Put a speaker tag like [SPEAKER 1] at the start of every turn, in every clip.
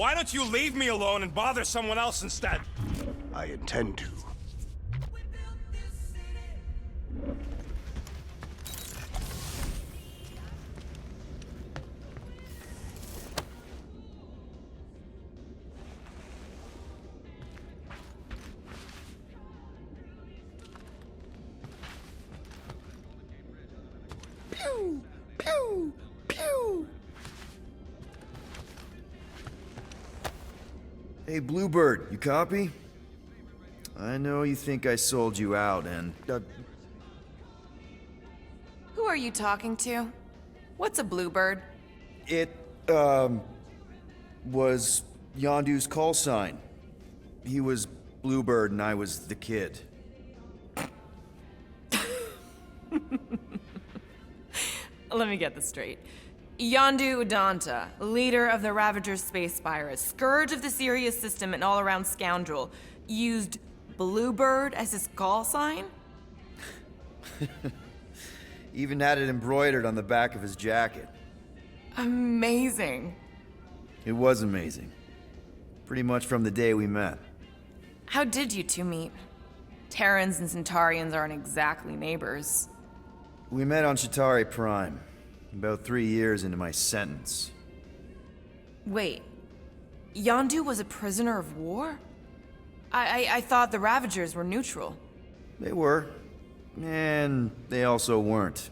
[SPEAKER 1] Why don't you leave me alone and bother someone else instead?
[SPEAKER 2] I intend to.
[SPEAKER 3] Pew! Pew! Pew!
[SPEAKER 4] Hey, Bluebird, you copy? I know you think I sold you out, and...
[SPEAKER 5] Who are you talking to? What's a bluebird?
[SPEAKER 4] It, was Yondu's call sign. He was Bluebird and I was the kid.
[SPEAKER 5] Let me get this straight. Yondu Udanta, leader of the Ravager's space virus, scourge of the Sirius system and all-around scoundrel, used Bluebird as his call sign?
[SPEAKER 4] Even had it embroidered on the back of his jacket.
[SPEAKER 5] Amazing.
[SPEAKER 4] It was amazing. Pretty much from the day we met.
[SPEAKER 5] How did you two meet? Terrans and Centaurians aren't exactly neighbors.
[SPEAKER 4] We met on Chitauri Prime, about 3 years into my sentence.
[SPEAKER 5] Wait, Yondu was a prisoner of war? I thought the Ravagers were neutral.
[SPEAKER 4] They were, and they also weren't.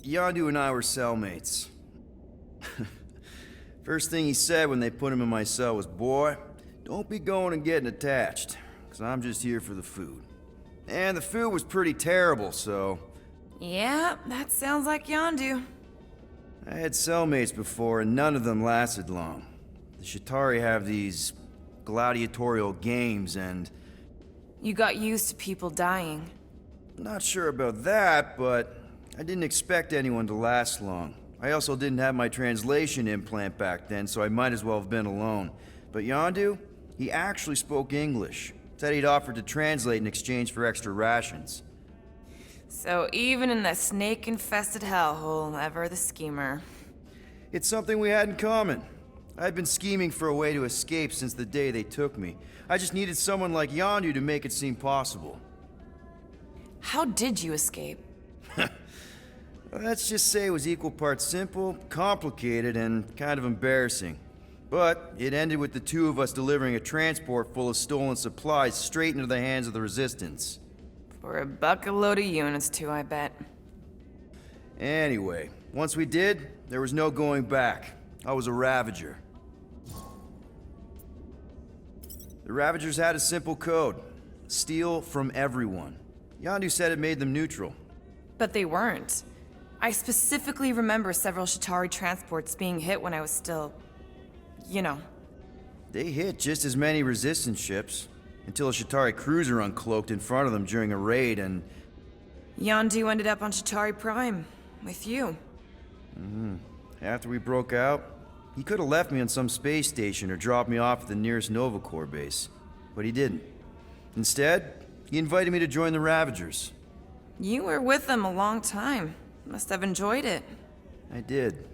[SPEAKER 4] Yondu and I were cellmates. First thing he said when they put him in my cell was, "Boy, don't be going and getting attached, because I'm just here for the food." And the food was pretty terrible, so...
[SPEAKER 5] Yeah, that sounds like Yondu.
[SPEAKER 4] I had cellmates before, and none of them lasted long. The Chitauri have these gladiatorial games, and...
[SPEAKER 5] You got used to people dying.
[SPEAKER 4] Not sure about that, but I didn't expect anyone to last long. I also didn't have my translation implant back then, so I might as well have been alone. But Yondu, he actually spoke English. Said he'd offered to translate in exchange for extra rations.
[SPEAKER 5] So even in that snake-infested hellhole, ever the schemer.
[SPEAKER 4] It's something we had in common. I'd been scheming for a way to escape since the day they took me. I just needed someone like Yondu to make it seem possible.
[SPEAKER 5] How did you escape?
[SPEAKER 4] Let's just say it was equal parts simple, complicated, and kind of embarrassing. But it ended with the two of us delivering a transport full of stolen supplies straight into the hands of the Resistance.
[SPEAKER 5] For a bucket load of units too, I bet.
[SPEAKER 4] Anyway, once we did, there was no going back. I was a Ravager. The Ravagers had a simple code. Steal from everyone. Yondu said it made them neutral.
[SPEAKER 5] But they weren't. I specifically remember several Chitauri transports being hit when I was still... you know.
[SPEAKER 4] They hit just as many Resistance ships, until a Chitauri cruiser uncloaked in front of them during a raid and...
[SPEAKER 5] Yondu ended up on Chitauri Prime, with you.
[SPEAKER 4] After we broke out, he could have left me on some space station or dropped me off at the nearest Nova Corps base. But he didn't. Instead, he invited me to join the Ravagers.
[SPEAKER 5] You were with them a long time. Must have enjoyed it.
[SPEAKER 4] I did.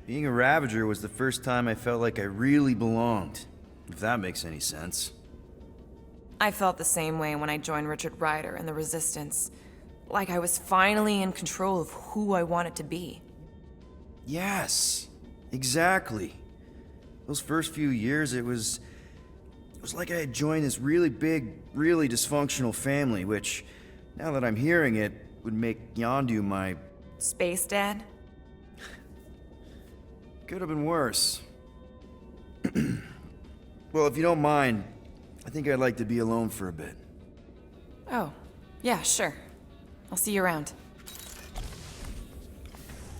[SPEAKER 4] Being a Ravager was the first time I felt like I really belonged, if that makes any sense.
[SPEAKER 5] I felt the same way when I joined Richard Ryder and the Resistance. Like I was finally in control of who I wanted to be.
[SPEAKER 4] Yes, exactly. Those first few years, it was like I had joined this really big, really dysfunctional family, which, now that I'm hearing it, would make Yondu my...
[SPEAKER 5] Space Dad?
[SPEAKER 4] Could have been worse. Well, if you don't mind, I think I'd like to be alone for a bit.
[SPEAKER 5] Oh, yeah, sure. I'll see you around.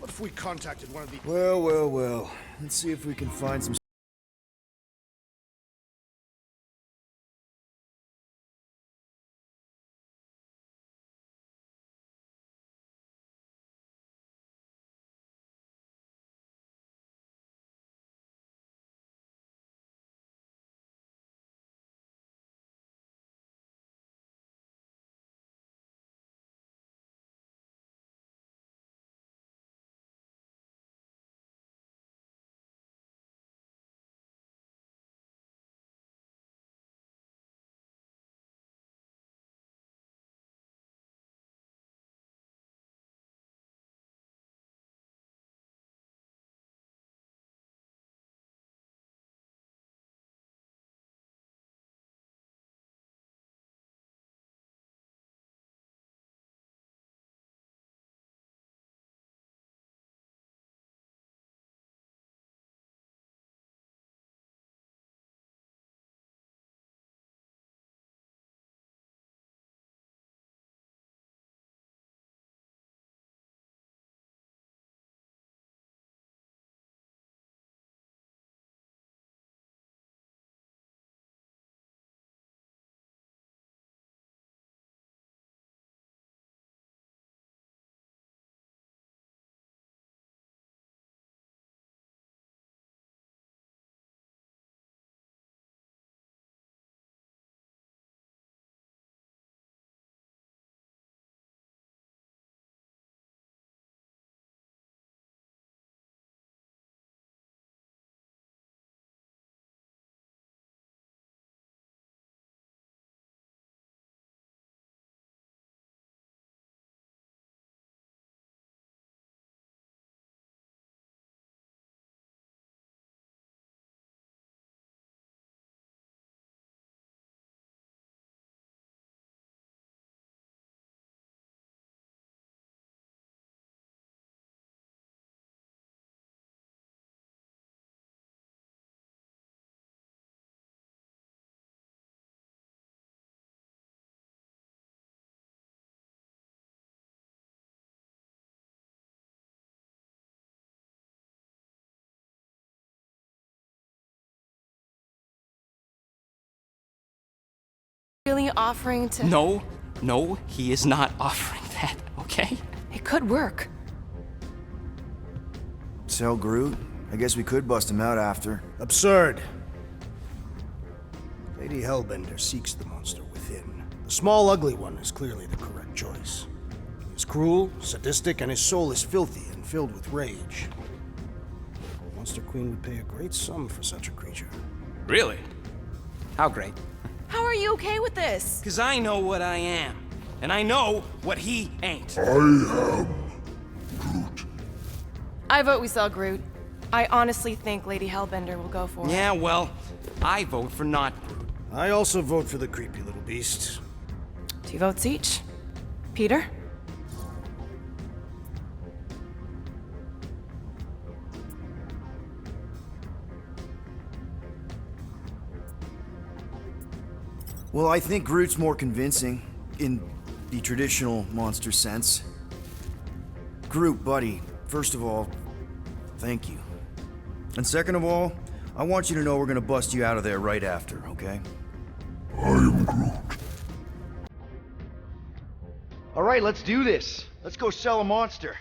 [SPEAKER 2] What if we contacted one of the...
[SPEAKER 4] Well. Let's see if we can find some
[SPEAKER 5] really offering to...
[SPEAKER 6] No, he is not offering that, okay?
[SPEAKER 5] It could work.
[SPEAKER 4] Sell Groot? I guess we could bust him out after.
[SPEAKER 2] Absurd. Lady Hellbender seeks the monster within. The small, ugly one is clearly the correct choice. He is cruel, sadistic, and his soul is filthy and filled with rage. The Monster Queen would pay a great sum for such a creature.
[SPEAKER 6] Really? How great?
[SPEAKER 5] How are you okay with this?
[SPEAKER 6] Because I know what I am. And I know what he ain't.
[SPEAKER 5] I vote we sell Groot. I honestly think Lady Hellbender will go for it.
[SPEAKER 6] Yeah, well, I vote for not Groot.
[SPEAKER 2] I also vote for the creepy little beast.
[SPEAKER 5] 2 votes each. Peter?
[SPEAKER 4] Well, I think Groot's more convincing, in the traditional monster sense. Groot, buddy, first of all, thank you. And second of all, I want you to know we're gonna bust you out of there right after, okay? I am Groot. All right, let's do this. Let's go sell a monster.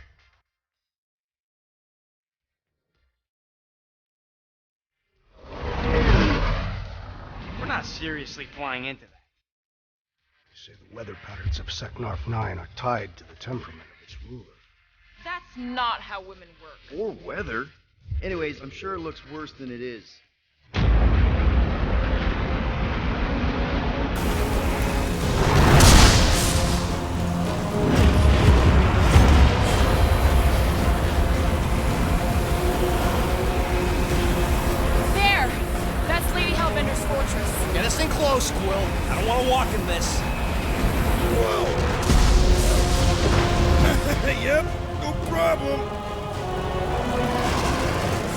[SPEAKER 6] We're not seriously flying into that.
[SPEAKER 2] They say the weather patterns of Sekrnarf 9 are tied to the temperament of its ruler.
[SPEAKER 5] That's not how women work.
[SPEAKER 4] Or weather. Anyways, I'm sure it looks worse than it is.
[SPEAKER 5] There! That's Lady Hellbender's fortress.
[SPEAKER 6] Get us in close, Quill. I don't want to walk in this.
[SPEAKER 2] Yep, no problem.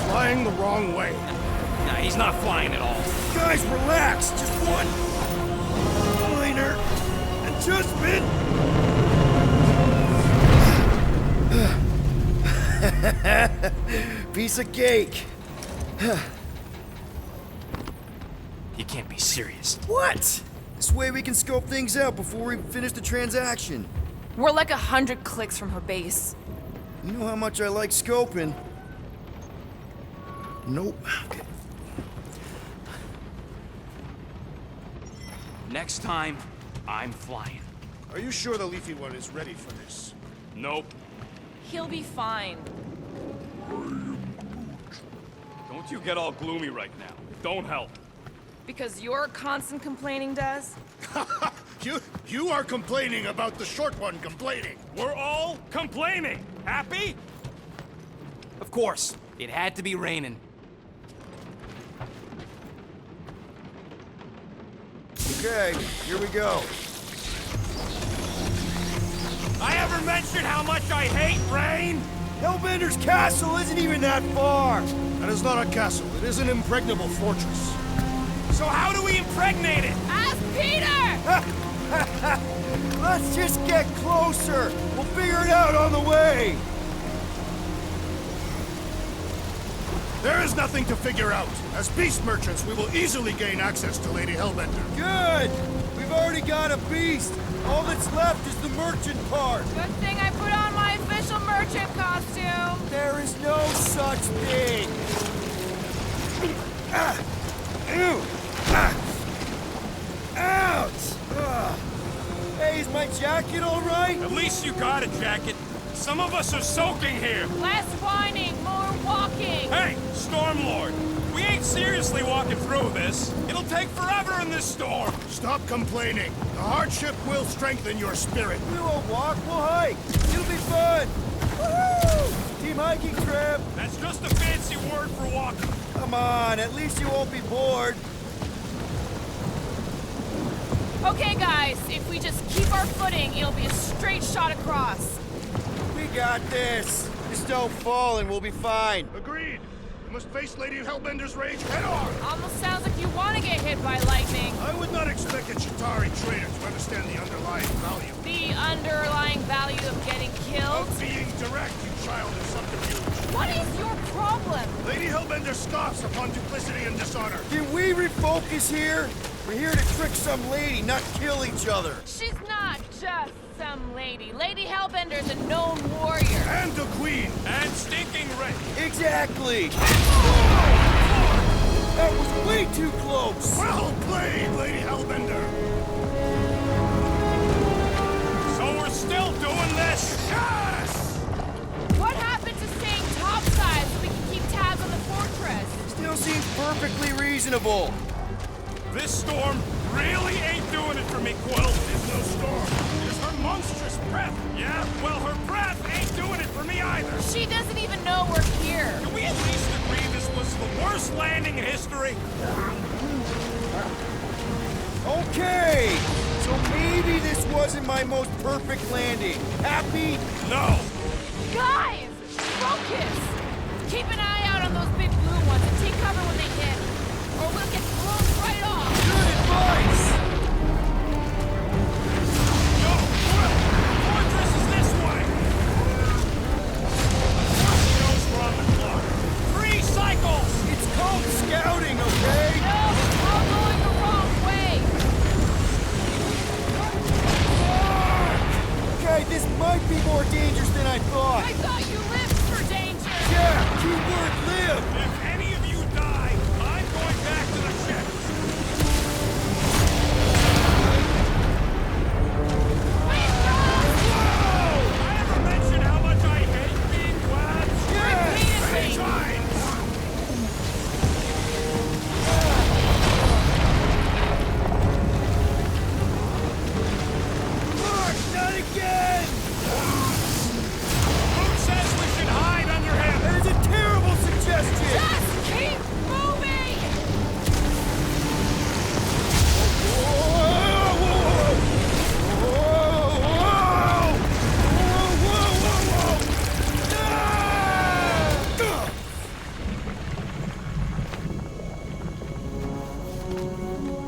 [SPEAKER 2] Flying the wrong way.
[SPEAKER 6] Nah, he's not flying at all.
[SPEAKER 2] Guys, relax. Just one minor adjustment.
[SPEAKER 4] Piece of cake.
[SPEAKER 6] You can't be serious.
[SPEAKER 4] What? This way we can scope things out before we finish the transaction.
[SPEAKER 5] We're like 100 clicks from her base.
[SPEAKER 4] You know how much I like scoping. Nope. Okay.
[SPEAKER 6] Next time, I'm flying.
[SPEAKER 2] Are you sure the leafy one is ready for this?
[SPEAKER 6] Nope.
[SPEAKER 5] He'll be fine.
[SPEAKER 1] Don't you get all gloomy right now. Don't help.
[SPEAKER 5] Because your constant complaining does?
[SPEAKER 2] You are complaining about the short one complaining.
[SPEAKER 1] We're all complaining. Happy?
[SPEAKER 6] Of course, it had to be raining.
[SPEAKER 4] Okay, here we go.
[SPEAKER 1] I ever mentioned how much I hate rain?
[SPEAKER 4] Hellbender's castle isn't even that far.
[SPEAKER 2] That is not a castle. It is an impregnable fortress.
[SPEAKER 1] So how do we impregnate it?
[SPEAKER 5] Ask Peter!
[SPEAKER 4] Let's just get closer. We'll figure it out on the way.
[SPEAKER 2] There is nothing to figure out. As beast merchants, we will easily gain access to Lady Hellbender.
[SPEAKER 4] Good. We've already got a beast. All that's left is the merchant part.
[SPEAKER 5] Good thing I put on my official merchant costume.
[SPEAKER 4] There is no such thing. Ew. Ouch. Hey, is my jacket all right?
[SPEAKER 1] At least you got a jacket. Some of us are soaking here.
[SPEAKER 5] Less whining, more walking.
[SPEAKER 1] Hey, Stormlord. We ain't seriously walking through this. It'll take forever in this storm.
[SPEAKER 2] Stop complaining. The hardship will strengthen your spirit.
[SPEAKER 4] We won't walk, we'll hike. It'll be fun. Woohoo! Team hiking trip.
[SPEAKER 1] That's just a fancy word for walking.
[SPEAKER 4] Come on, at least you won't be bored.
[SPEAKER 5] Okay, guys, if we just keep our footing, it'll be a straight shot across.
[SPEAKER 4] We got this. Just don't fall and we'll be fine.
[SPEAKER 2] Agreed. You must face Lady Hellbender's rage head on.
[SPEAKER 5] Almost sounds like you want to get hit by lightning.
[SPEAKER 2] I would not expect a Chitauri trader to understand the underlying value.
[SPEAKER 5] The underlying value of getting killed?
[SPEAKER 2] Of being direct, you child of subterfuge.
[SPEAKER 5] What is your problem?
[SPEAKER 2] Lady Hellbender scoffs upon duplicity and dishonor.
[SPEAKER 4] Can we refocus here? We're here to trick some lady, not kill each other.
[SPEAKER 5] She's not just some lady. Lady Hellbender's a known warrior.
[SPEAKER 1] And the queen. And stinking rich.
[SPEAKER 4] Exactly. That was way too close.
[SPEAKER 1] Well played, Lady Hellbender. So we're still doing this? Yes!
[SPEAKER 5] What happened to staying topside so we can keep tabs on the fortress?
[SPEAKER 4] Still seems perfectly reasonable.
[SPEAKER 1] This storm really ain't doing it for me, Quill. It's no storm. It's her monstrous breath. Yeah, well, her breath ain't doing it for me either.
[SPEAKER 5] She doesn't even know we're here.
[SPEAKER 1] Can we at least agree this was the worst landing in history?
[SPEAKER 4] Okay, so maybe this wasn't my most perfect landing. Happy?
[SPEAKER 1] No.
[SPEAKER 5] Guys, focus! Keep an eye out on those big blue ones and take cover when they hit, or we'll get blown right off.
[SPEAKER 4] Good advice.
[SPEAKER 1] Yo, Quill! Fortress is this way! Shows we're on the clock. 3 cycles!
[SPEAKER 4] It's called scouting, okay?
[SPEAKER 5] No, we're all going the wrong way.
[SPEAKER 4] Okay, this might be more dangerous than I thought.
[SPEAKER 5] I thought you lived for danger.
[SPEAKER 4] Yeah, keyword live.
[SPEAKER 1] If any of you die, I'm going back to the ship.
[SPEAKER 5] Wait, Rob!
[SPEAKER 1] Whoa! I ever mention how much I hate being grabbed?
[SPEAKER 5] Repeatedly.
[SPEAKER 1] Times!
[SPEAKER 4] Mark, not again!
[SPEAKER 1] Who says we should hide under him?
[SPEAKER 4] That is a terrible suggestion!
[SPEAKER 5] Just keep moving!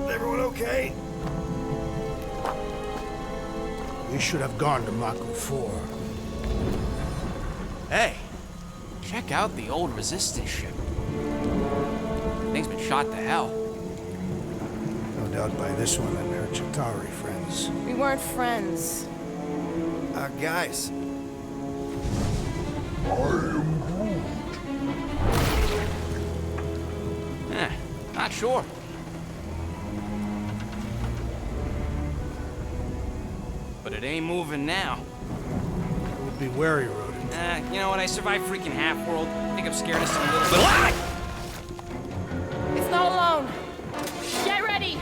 [SPEAKER 2] Everyone okay? We should have gone to Mako 4.
[SPEAKER 6] Hey, check out the old resistance ship. Thing's been shot to hell.
[SPEAKER 2] No doubt by this one and her Chitauri friends.
[SPEAKER 5] We weren't friends.
[SPEAKER 4] Guys.
[SPEAKER 6] Not sure. But it ain't moving now.
[SPEAKER 2] Would be wary, rodent.
[SPEAKER 6] You know what? I survived freaking Half-World. I think I'm scared of some little bit.
[SPEAKER 5] It's not alone. Get ready!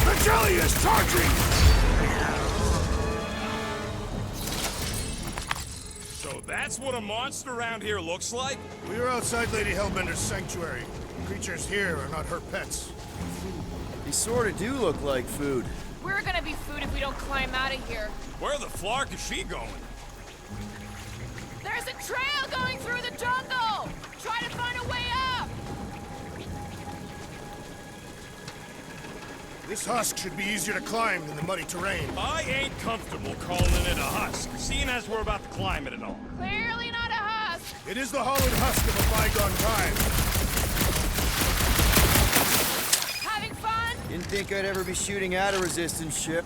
[SPEAKER 1] The jelly is charging! So that's what a monster around here looks like?
[SPEAKER 7] We are outside Lady Hellbender's sanctuary. Creatures here are not her pets.
[SPEAKER 4] They sort of do look like food.
[SPEAKER 5] We're gonna be food if we don't climb out of here.
[SPEAKER 1] Where the flark is she going?
[SPEAKER 5] There's a trail going through the jungle! Try to find a way up!
[SPEAKER 7] This husk should be easier to climb than the muddy terrain.
[SPEAKER 1] I ain't comfortable calling it a husk, seeing as we're about to climb it at all.
[SPEAKER 5] Clearly not a husk!
[SPEAKER 7] It is the hollowed husk of a bygone time.
[SPEAKER 5] Having fun?
[SPEAKER 4] Didn't think I'd ever be shooting at a resistance ship.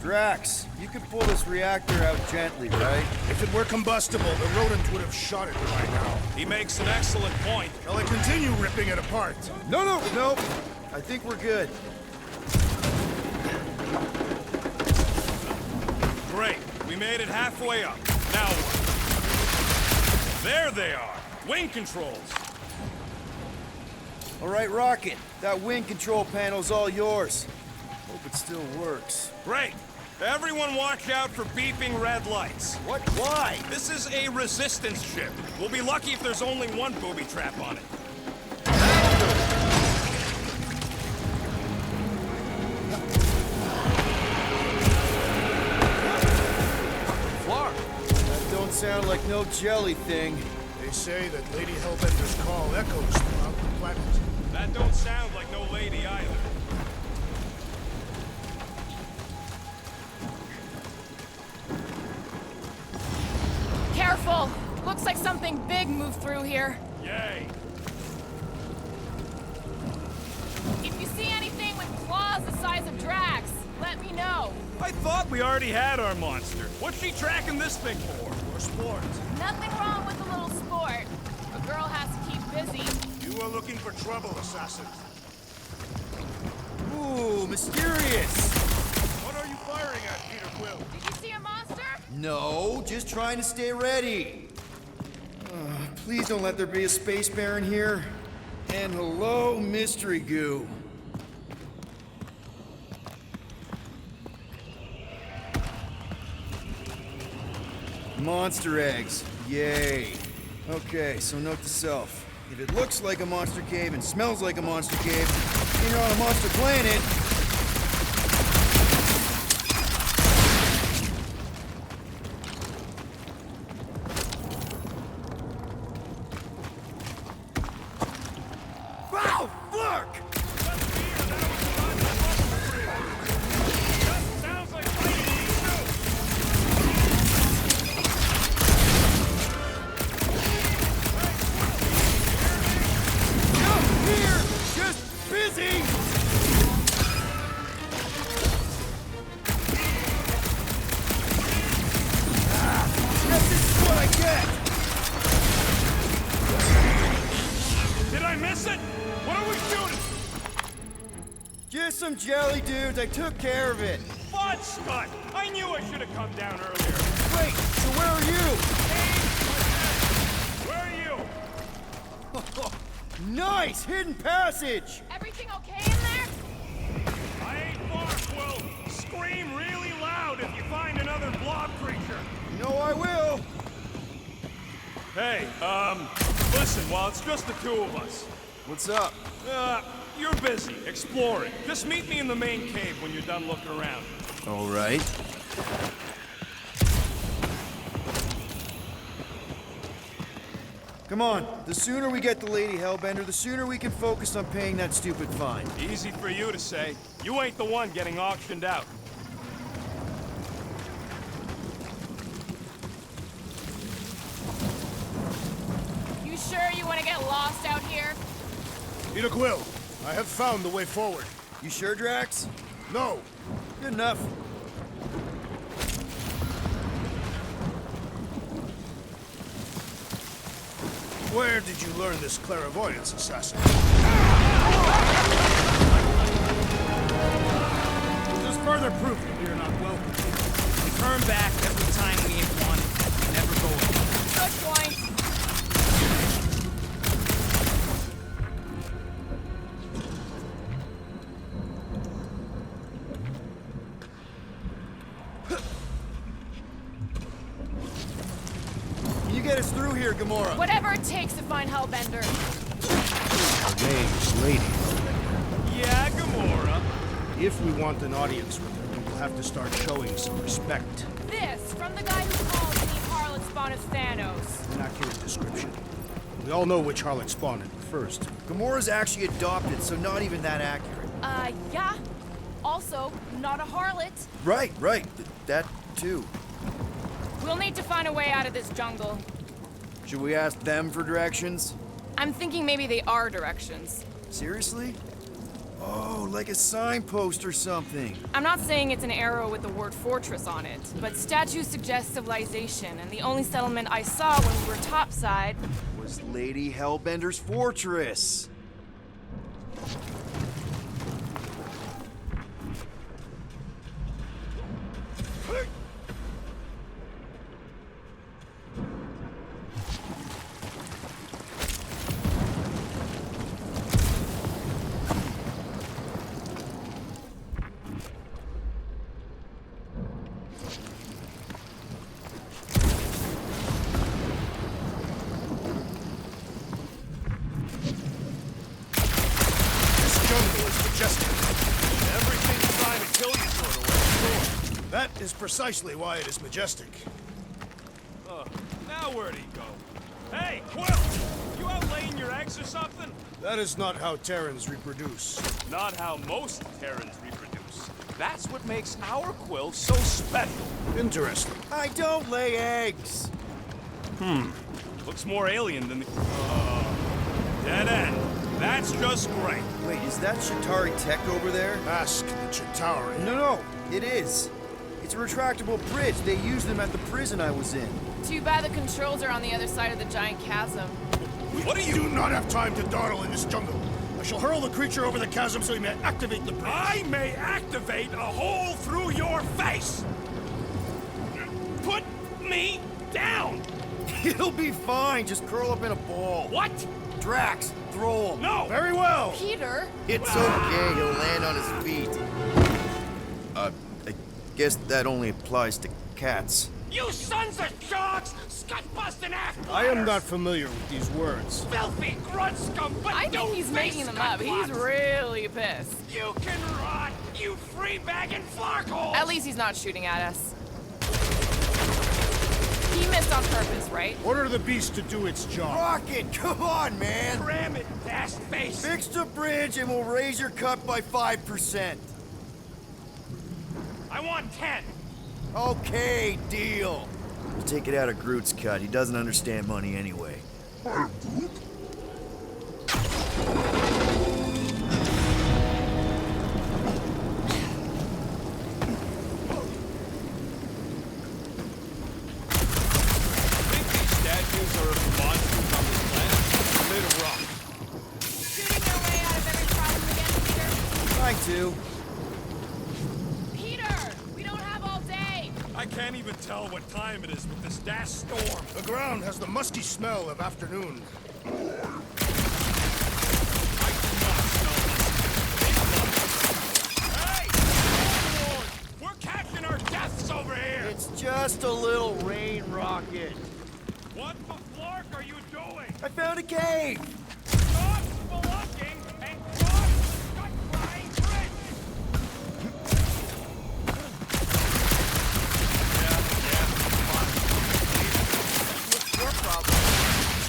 [SPEAKER 4] Drax, you could pull this reactor out gently, right?
[SPEAKER 7] If it were combustible, the rodent would have shot it by now.
[SPEAKER 1] He makes an excellent point.
[SPEAKER 7] Shall I continue ripping it apart?
[SPEAKER 4] No. I think we're good.
[SPEAKER 1] Great. We made it halfway up. Now what? There they are. Wing controls.
[SPEAKER 4] All right, Rocket. That wing control panel's all yours. Hope it still works.
[SPEAKER 1] Great. Everyone watch out for beeping red lights.
[SPEAKER 4] What? Why?
[SPEAKER 1] This is a resistance ship. We'll be lucky if there's only one booby trap on it.
[SPEAKER 6] Flark.
[SPEAKER 4] That don't sound like no jelly thing.
[SPEAKER 7] They say that Lady Hellbender's call echoes throughout the planet.
[SPEAKER 1] That don't sound like no lady either.
[SPEAKER 5] Careful! Looks like something big moved through here.
[SPEAKER 1] Yay.
[SPEAKER 5] If you see anything with claws the size of Drax, let me know.
[SPEAKER 1] I thought we already had our monster. What's she tracking this thing for?
[SPEAKER 7] For sport.
[SPEAKER 5] Nothing wrong with a little sport. A girl has to keep busy.
[SPEAKER 7] You are looking for trouble, assassin.
[SPEAKER 4] Ooh, mysterious!
[SPEAKER 7] What are you firing at, Peter Quill?
[SPEAKER 5] Did you see a monster?
[SPEAKER 4] No, just trying to stay ready. Please don't let there be a space baron here. And hello, mystery goo. Monster eggs. Yay. Okay, so note to self. If it looks like a monster cave and smells like a monster cave, and you're on a monster planet, wow, fuck!
[SPEAKER 1] Sounds like fighting me too.
[SPEAKER 4] Here, just busy! This is what I get!
[SPEAKER 1] Did I miss it? What are we shooting?
[SPEAKER 4] Just some jelly dudes, I took care of it.
[SPEAKER 1] Fudge Scott! I knew I should have come down earlier.
[SPEAKER 4] Wait, so where are you?
[SPEAKER 1] Where are you?
[SPEAKER 4] Nice, hidden passage!
[SPEAKER 5] Everything okay in there?
[SPEAKER 1] I ain't far, Quill. Scream really loud if you find another blob creature.
[SPEAKER 4] You know I will.
[SPEAKER 1] Hey, listen, while it's just the two of us,
[SPEAKER 4] What's up?
[SPEAKER 1] you're busy exploring. Just meet me in the main cave when you're done looking around.
[SPEAKER 4] All right. Come on, the sooner we get the Lady Hellbender, the sooner we can focus on paying that stupid fine.
[SPEAKER 1] Easy for you to say. You ain't the one getting auctioned out.
[SPEAKER 5] You sure you want to get lost out here?
[SPEAKER 7] Peter Quill, I have found the way forward.
[SPEAKER 4] You sure, Drax?
[SPEAKER 7] No,
[SPEAKER 4] Good enough.
[SPEAKER 7] where did you learn this clairvoyance, assassin?
[SPEAKER 2] This is further proof that we are not welcome.
[SPEAKER 6] We turn back every time we ain't wanted. Never go away.
[SPEAKER 5] Good point.
[SPEAKER 4] Can you get us through here, Gamora?
[SPEAKER 5] Whatever it takes to find Hellbender.
[SPEAKER 2] Her name's Lady.
[SPEAKER 1] Yeah, Gamora.
[SPEAKER 2] If we want an audience with her, we'll have to start showing some respect.
[SPEAKER 5] This, from the guy who called me harlot spawn of Thanos.
[SPEAKER 2] An accurate description. We all know which harlot spawned it first.
[SPEAKER 4] Gamora's actually adopted, so not even that accurate.
[SPEAKER 5] Yeah. Also, not a harlot.
[SPEAKER 4] Right. That too.
[SPEAKER 5] We'll need to find a way out of this jungle.
[SPEAKER 4] Should we ask them for directions?
[SPEAKER 5] I'm thinking maybe they are directions.
[SPEAKER 4] Seriously? Oh, like a signpost or something.
[SPEAKER 5] I'm not saying it's an arrow with the word fortress on it, but statues suggest civilization, and the only settlement I saw when we were topside.
[SPEAKER 4] Was Lady Hellbender's fortress.
[SPEAKER 7] This jungle is majestic.
[SPEAKER 1] Everything's trying to kill you sort of way.
[SPEAKER 7] That is precisely why it is majestic.
[SPEAKER 1] Now where'd he go? Hey, Quill! You out laying your eggs or something?
[SPEAKER 2] That is not how Terrans reproduce.
[SPEAKER 1] Not how most Terrans reproduce. That's what makes our Quill so special.
[SPEAKER 2] Interesting.
[SPEAKER 4] I don't lay eggs.
[SPEAKER 1] Looks more alien than the... dead end. That's just great.
[SPEAKER 4] Wait, is that Shatari tech over there?
[SPEAKER 7] Ask the Chitauri.
[SPEAKER 4] No, it is. It's a retractable bridge. They used them at the prison I was in.
[SPEAKER 5] Too bad the controls are on the other side of the giant chasm.
[SPEAKER 7] What do you do not have time to dawdle in this jungle. I shall hurl the creature over the chasm so he may activate the bridge.
[SPEAKER 1] I may activate a hole through your face! Put me down!
[SPEAKER 4] It'll be fine. Just curl up in a ball.
[SPEAKER 1] What?
[SPEAKER 4] Drax, throw him.
[SPEAKER 1] No!
[SPEAKER 7] Very well.
[SPEAKER 5] Peter?
[SPEAKER 4] It's okay. He'll land on his feet. I guess that only applies to cats.
[SPEAKER 1] You sons of dogs! Scut-busting ass!
[SPEAKER 2] I am not familiar with these words.
[SPEAKER 1] Filthy grunt scum, but
[SPEAKER 5] I think he's making them up. He's really pissed.
[SPEAKER 1] You can rot, you free-bagging flarkhole!
[SPEAKER 5] At least he's not shooting at us. He missed on purpose, right?
[SPEAKER 2] Order the beast to do its job.
[SPEAKER 4] Rocket, come on, man.
[SPEAKER 1] Ram it, ass face!
[SPEAKER 4] Fix the bridge and we'll raise your cut by 5%.
[SPEAKER 1] I want 10!
[SPEAKER 4] Okay, deal. We'll take it out of Groot's cut. He doesn't understand money anyway.
[SPEAKER 1] Statues are of monsters on this planet, made of rock.
[SPEAKER 5] Shooting your way out of every problem again,
[SPEAKER 4] Trying to.
[SPEAKER 5] Peter! Peter! We don't have all day!
[SPEAKER 1] I can't even tell what time it is with this dash storm.
[SPEAKER 7] The ground has the musky smell of afternoon.
[SPEAKER 1] I do not smell this. Hey! Lord, we're catching our deaths over here!
[SPEAKER 4] It's just a little rain rocket.
[SPEAKER 1] What the flark are you doing?
[SPEAKER 4] I found a cave.
[SPEAKER 1] Stop spelunking and cross the gut-crying bridge! What's your problem?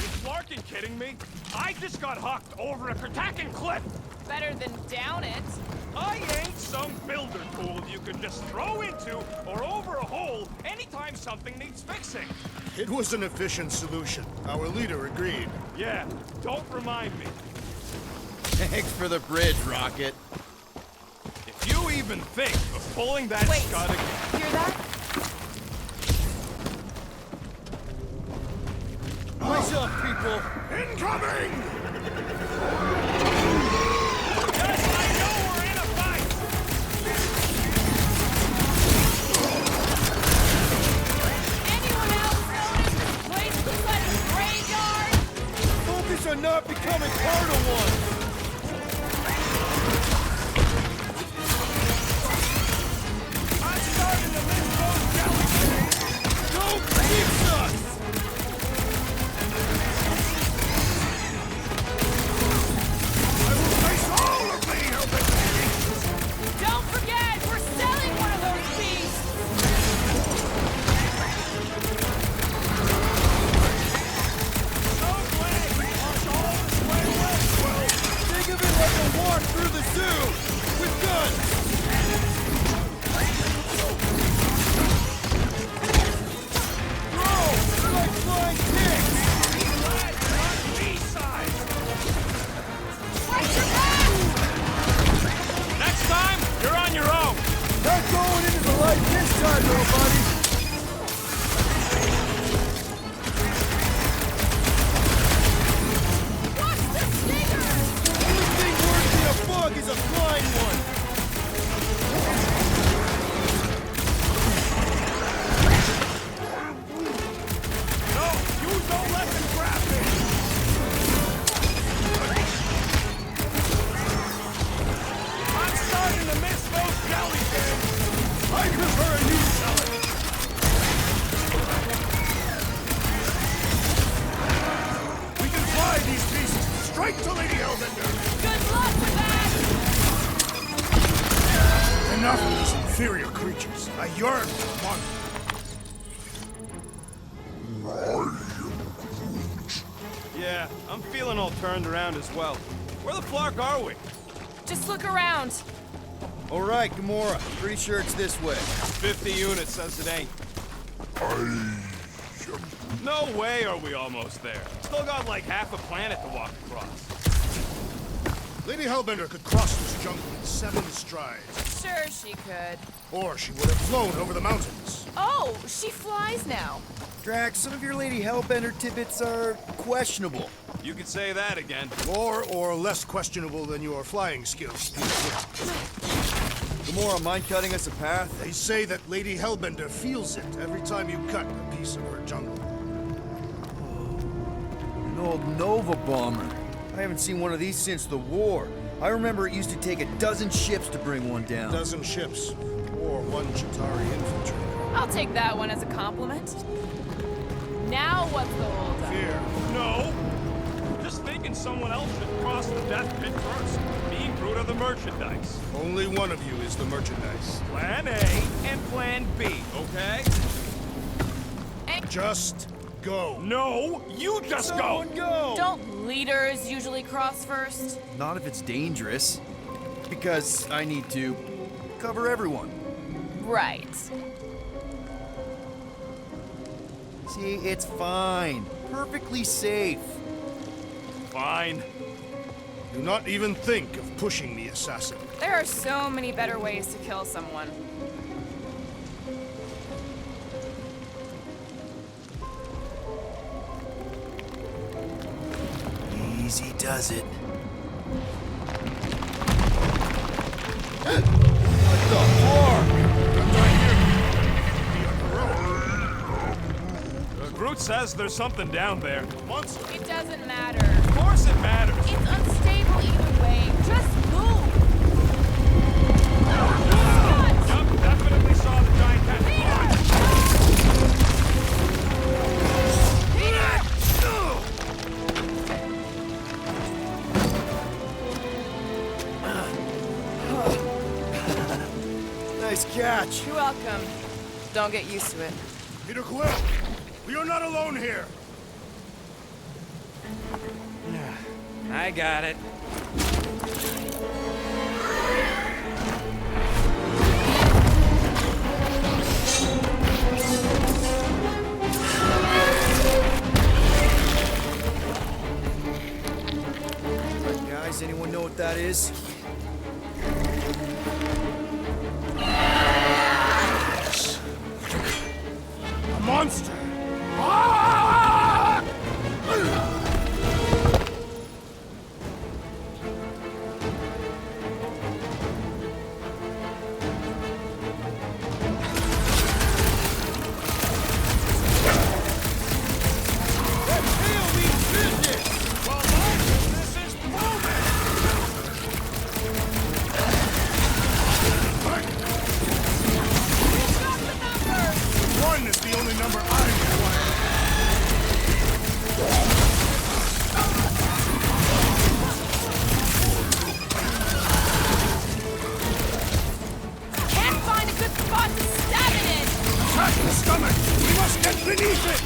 [SPEAKER 1] You flarking kidding me? I just got hucked over a Kratakan cliff!
[SPEAKER 5] Better than down it.
[SPEAKER 1] I ain't some builder tool you can just throw into or over a hole anytime something needs fixing.
[SPEAKER 7] It was an efficient solution. Our leader agreed.
[SPEAKER 1] Yeah, don't remind me.
[SPEAKER 4] Thanks for the bridge, Rocket.
[SPEAKER 1] If you even think of pulling that
[SPEAKER 5] Wait.
[SPEAKER 1] scud again.
[SPEAKER 5] Hear that?
[SPEAKER 4] What's up, people?
[SPEAKER 7] Incoming!
[SPEAKER 1] Yes, I know we're in a fight!
[SPEAKER 5] Anyone else notice this place looks like a graveyard?
[SPEAKER 4] Focus on not becoming part of one.
[SPEAKER 1] I'm starting to miss those jellyfish!
[SPEAKER 4] Don't fix us!
[SPEAKER 7] I will face all of the Hellbenders!
[SPEAKER 5] Don't forget, we're selling one of those beasts!
[SPEAKER 1] So glad we marched all this way west! Well,
[SPEAKER 4] Think of it like a walk through the zoo with guns. Bro, they're like flying pigs.
[SPEAKER 1] glad you're on B-side!
[SPEAKER 5] Watch your back!
[SPEAKER 1] Next time, you're on your own!
[SPEAKER 4] Not going into the light this time, little buddy.
[SPEAKER 5] Watch the stinger!
[SPEAKER 4] Only thing worse than a bug is a flying one.
[SPEAKER 1] No, you don't let them grab me! I'm starting to miss those jellyfish!
[SPEAKER 7] I prefer a new salad! We can fly these beasts straight to Lady Hellbender!
[SPEAKER 5] Good luck with that!
[SPEAKER 7] Enough of these inferior creatures. I yearn for one.
[SPEAKER 1] Yeah, I'm feeling all turned around as well. Where the flark are we?
[SPEAKER 5] Just look around.
[SPEAKER 4] All right, Gamora. Pretty sure it's this way.
[SPEAKER 1] 50 units says it ain't. No way are we almost there. Still got like half a planet to walk across.
[SPEAKER 7] Lady Hellbender could cross this jungle in 7 strides.
[SPEAKER 5] Sure she could.
[SPEAKER 7] Or she would have flown over the mountains.
[SPEAKER 5] Oh, she flies now.
[SPEAKER 4] Drax, some of your Lady Hellbender tidbits are questionable.
[SPEAKER 1] You could say that again.
[SPEAKER 7] More or less questionable than your flying skills.
[SPEAKER 4] Gamora, mind cutting us a path?
[SPEAKER 7] They say that Lady Hellbender feels it every time you cut a piece of her jungle.
[SPEAKER 4] An old Nova bomber. I haven't seen one of these since the war. I remember it used to take a dozen ships to bring one down.
[SPEAKER 7] A dozen ships, or 1 Chitauri infantry.
[SPEAKER 5] I'll take that one as a compliment. Now what's the holdup?
[SPEAKER 7] Fear.
[SPEAKER 1] No! Just thinking someone else should cross the death pit first. Being brute of the merchandise.
[SPEAKER 7] Only one of you is the merchandise.
[SPEAKER 1] Plan A and Plan B, okay?
[SPEAKER 7] Just go.
[SPEAKER 1] No, you just go!
[SPEAKER 4] Go!
[SPEAKER 5] Don't leaders usually cross first?
[SPEAKER 4] Not if it's dangerous. Because I need to cover everyone.
[SPEAKER 5] Right.
[SPEAKER 4] See, it's fine. Perfectly safe.
[SPEAKER 1] Fine.
[SPEAKER 7] Do not even think of pushing the assassin.
[SPEAKER 5] There are so many better ways to kill someone.
[SPEAKER 4] Easy does it.
[SPEAKER 1] Groot says there's something down there.
[SPEAKER 7] Monster.
[SPEAKER 5] It doesn't matter.
[SPEAKER 1] Of course it matters.
[SPEAKER 5] It's unstable either way. Just move.
[SPEAKER 1] Yup, definitely saw the giant cat.
[SPEAKER 4] Nice catch.
[SPEAKER 5] You're welcome. Don't get used to it.
[SPEAKER 7] Peter Quill, we are not alone here.
[SPEAKER 6] I got it.
[SPEAKER 4] Guys, anyone know what that is?
[SPEAKER 7] A monster. One is the only number I require.
[SPEAKER 5] Can't find a good spot to stab it in.
[SPEAKER 7] Attack the stomach! We must get beneath it!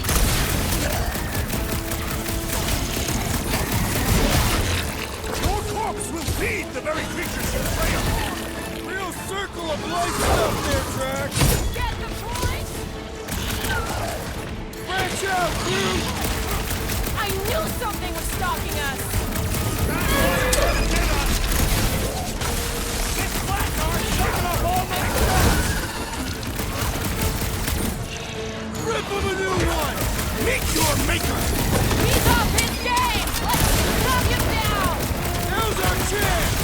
[SPEAKER 7] Your corpse will feed the very creatures you prey upon!
[SPEAKER 4] Real circle of life stuff there, Drax.
[SPEAKER 5] Get the point?
[SPEAKER 4] Branch out, Groot!
[SPEAKER 5] I knew something was stalking us.
[SPEAKER 4] Rip him a new one!
[SPEAKER 7] Meet your maker!
[SPEAKER 5] He's off his game. Let's knock him down.
[SPEAKER 4] Now's our chance!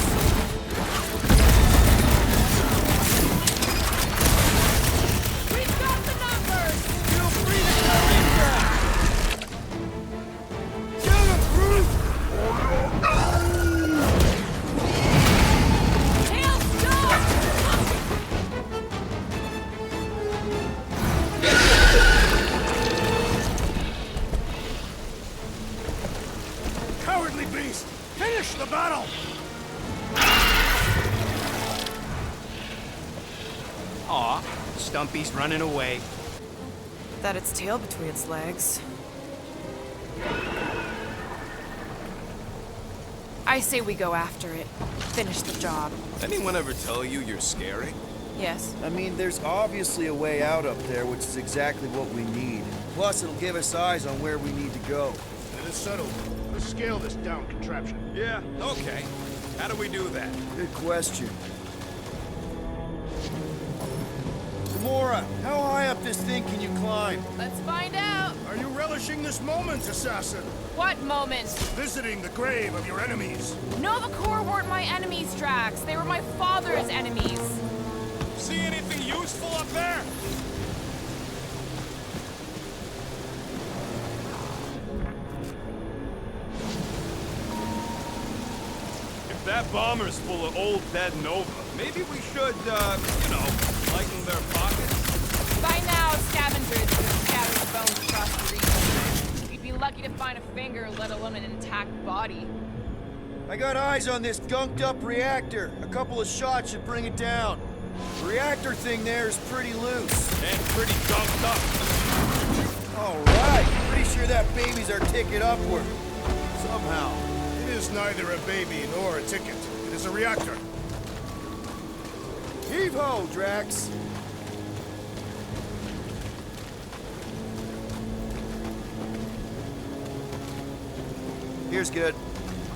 [SPEAKER 5] We've got the numbers.
[SPEAKER 4] Feel free to come in, Drax! Get him, Groot!
[SPEAKER 5] Hailstorm.
[SPEAKER 7] Cowardly beast! Finish the battle!
[SPEAKER 6] Aw, Stumpy's running away.
[SPEAKER 5] That its tail between its legs. I say we go after it. Finish the job.
[SPEAKER 1] Anyone ever tell you you're scary?
[SPEAKER 5] Yes.
[SPEAKER 4] I mean, there's obviously a way out up there, which is exactly what we need. Plus, it'll give us eyes on where we need to go.
[SPEAKER 7] Then it's settled. Let's scale this down contraption.
[SPEAKER 1] Yeah, okay. How do we do that?
[SPEAKER 4] Good question. Gamora, how high up this thing can you climb?
[SPEAKER 5] Let's find out.
[SPEAKER 7] Are you relishing this moment, assassin?
[SPEAKER 5] What moment?
[SPEAKER 7] Visiting the grave of your enemies.
[SPEAKER 5] Nova Corps weren't my enemies, Drax. They were my father's enemies.
[SPEAKER 1] See anything useful up there? If that bomber's full of old dead Nova, maybe we should, lighten their pockets?
[SPEAKER 5] By now, scavengers would have scattered bones across the region. You'd be lucky to find a finger, let alone an intact body.
[SPEAKER 4] I got eyes on this gunked-up reactor. A couple of shots should bring it down. The reactor thing there is pretty loose.
[SPEAKER 1] And pretty gunked up.
[SPEAKER 4] All right. Pretty sure that baby's our ticket upward. Somehow.
[SPEAKER 7] It is neither a baby nor a ticket. It is a reactor.
[SPEAKER 4] Heave-ho, Drax. Here's good.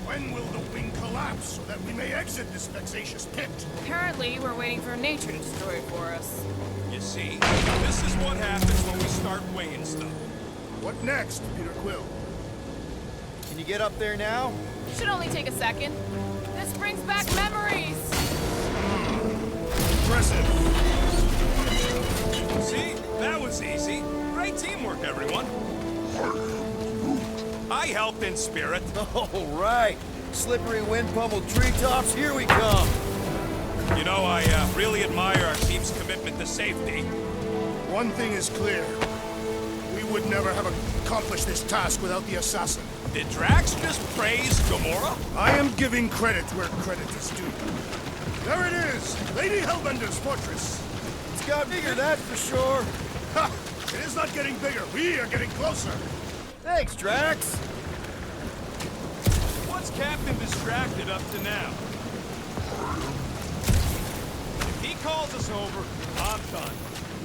[SPEAKER 7] When will the wing collapse so that we may exit this vexatious pit?
[SPEAKER 5] Apparently, we're waiting for nature to destroy it for us.
[SPEAKER 1] You see, this is what happens when we start winging stuff.
[SPEAKER 7] What next, Peter Quill?
[SPEAKER 4] Can you get up there now?
[SPEAKER 5] Should only take a second. This brings back memories.
[SPEAKER 7] Impressive.
[SPEAKER 1] See? That was easy. Great teamwork, everyone. I helped in spirit.
[SPEAKER 4] All right. Slippery wind-pummeled treetops, here we come.
[SPEAKER 1] You know, I really admire our team's commitment to safety.
[SPEAKER 7] One thing is clear. We would never have accomplished this task without the assassin.
[SPEAKER 1] Did Drax just praise Gamora?
[SPEAKER 7] I am giving credit where credit is due. There it is! Lady Helbender's fortress!
[SPEAKER 4] It's got bigger, that's for sure.
[SPEAKER 7] Ha! It is not getting bigger. We are getting closer.
[SPEAKER 4] Thanks, Drax.
[SPEAKER 1] What's Captain distracted up to now? If he calls us over, I'm done.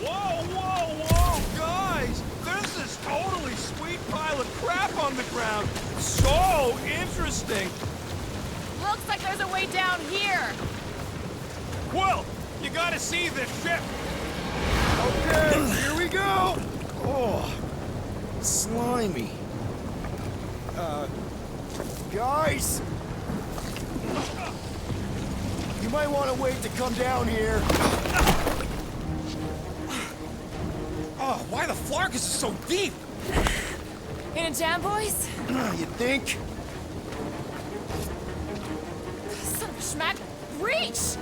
[SPEAKER 1] Whoa, whoa, whoa, guys! There's this totally sweet pile of crap on the ground. So interesting.
[SPEAKER 5] Looks like there's a way down here.
[SPEAKER 1] Quill, you gotta see this ship.
[SPEAKER 4] Okay, here we go. Oh, slimy. Guys! You might want to wait to come down here.
[SPEAKER 1] Oh, why the Flarkus is so deep?
[SPEAKER 5] In a jam, boys?
[SPEAKER 4] You think?
[SPEAKER 5] Son of a schmack. Reach!